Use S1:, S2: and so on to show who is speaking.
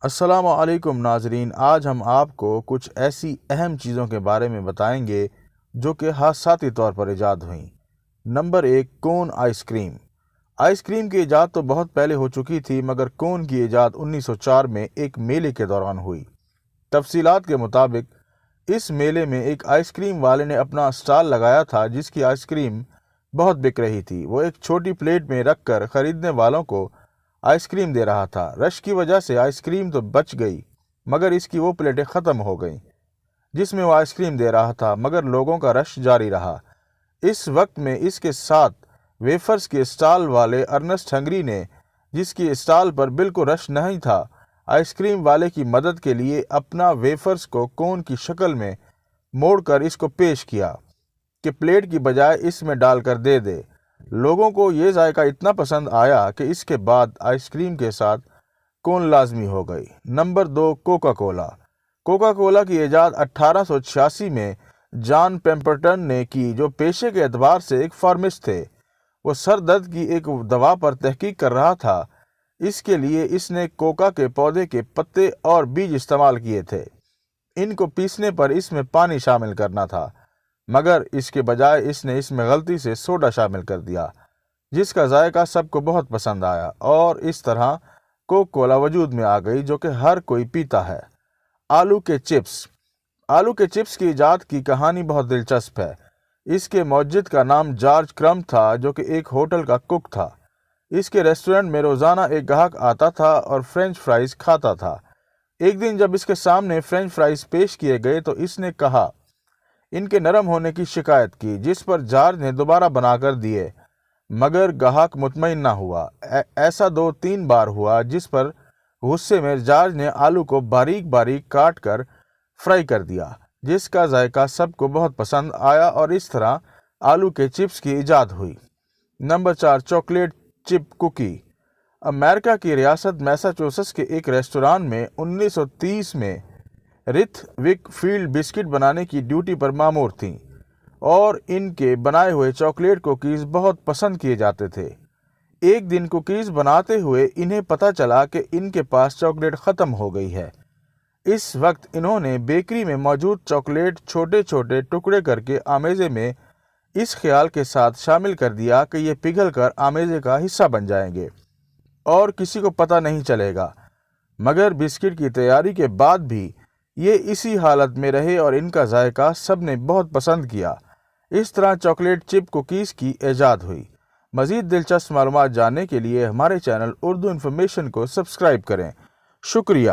S1: السلام علیکم ناظرین، آج ہم آپ کو کچھ ایسی اہم چیزوں کے بارے میں بتائیں گے جو کہ حادثاتی طور پر ایجاد ہوئیں۔ نمبر 1، کون آئس کریم۔ آئس کریم کی ایجاد تو بہت پہلے ہو چکی تھی، مگر کون کی ایجاد 1904 میں ایک میلے کے دوران ہوئی۔ تفصیلات کے مطابق اس میلے میں ایک آئس کریم والے نے اپنا اسٹال لگایا تھا جس کی آئس کریم بہت بک رہی تھی۔ وہ ایک چھوٹی پلیٹ میں رکھ کر خریدنے والوں کو آئس کریم دے رہا تھا۔ رش کی وجہ سے آئس کریم تو بچ گئی، مگر اس کی وہ پلیٹیں ختم ہو گئیں جس میں وہ آئس کریم دے رہا تھا، مگر لوگوں کا رش جاری رہا۔ اس وقت میں اس کے ساتھ ویفرز کے اسٹال والے ارنسٹ ہنگری نے، جس کی اسٹال پر بالکل رش نہیں تھا، آئس کریم والے کی مدد کے لیے اپنا ویفرز کو کون کی شکل میں موڑ کر اس کو پیش کیا کہ پلیٹ کی بجائے اس میں ڈال کر دے دے۔ لوگوں کو یہ ذائقہ اتنا پسند آیا کہ اس کے بعد آئس کریم کے ساتھ کون لازمی ہو گئی۔ Number 2، Coca Cola. Coca Cola کی ایجاد 1886 میں جان پیمپرٹن نے کی، جو پیشے کے اعتبار سے ایک فارمسٹ تھے۔ وہ سر درد کی ایک دوا پر تحقیق کر رہا تھا۔ اس کے لیے اس نے کوکا کے پودے کے پتے اور بیج استعمال کیے تھے۔ ان کو پیسنے پر اس میں پانی شامل کرنا تھا، مگر اس کے بجائے اس نے اس میں غلطی سے سوڈا شامل کر دیا، جس کا ذائقہ سب کو بہت پسند آیا، اور اس طرح کوکا کولا وجود میں آ گئی جو کہ ہر کوئی پیتا ہے۔ آلو کے چپس۔ آلو کے چپس کی ایجاد کی کہانی بہت دلچسپ ہے۔ اس کے موجد کا نام جارج کرم تھا، جو کہ ایک ہوٹل کا کک تھا۔ اس کے ریسٹورنٹ میں روزانہ ایک گاہک آتا تھا اور فرینچ فرائز کھاتا تھا۔ ایک دن جب اس کے سامنے فرینچ فرائز پیش کیے گئے تو اس نے کہا ان کے نرم ہونے کی شکایت کی، جس پر جارج نے دوبارہ بنا کر دیے، مگر گاہک مطمئن نہ ہوا۔ ایسا 2-3 بار ہوا، جس پر غصے میں جارج نے آلو کو باریک باریک کاٹ کر فرائی کر دیا، جس کا ذائقہ سب کو بہت پسند آیا، اور اس طرح آلو کے چپس کی ایجاد ہوئی۔ نمبر 4، چاکلیٹ چپ کوکی۔ امریکہ کی ریاست میساچوسٹس کے ایک ریسٹوران میں 1930 میں رتھ وک فیلڈ بسکٹ بنانے کی ڈیوٹی پر مامور تھیں، اور ان کے بنائے ہوئے چاکلیٹ کوکیز بہت پسند کیے جاتے تھے۔ ایک دن کوکیز بناتے ہوئے انہیں پتہ چلا کہ ان کے پاس چاکلیٹ ختم ہو گئی ہے۔ اس وقت انہوں نے بیکری میں موجود چاکلیٹ چھوٹے چھوٹے ٹکڑے کر کے آمیزے میں اس خیال کے ساتھ شامل کر دیا کہ یہ پگھل کر آمیزے کا حصہ بن جائیں گے اور کسی کو پتہ نہیں چلے گا، مگر بسکٹ کی تیاری کے بعد بھی یہ اسی حالت میں رہے اور ان کا ذائقہ سب نے بہت پسند کیا۔ اس طرح چاکلیٹ چپ کوکیز کی ایجاد ہوئی۔ مزید دلچسپ معلومات جاننے کے لیے ہمارے چینل اردو انفارمیشن کو سبسکرائب کریں۔ شکریہ۔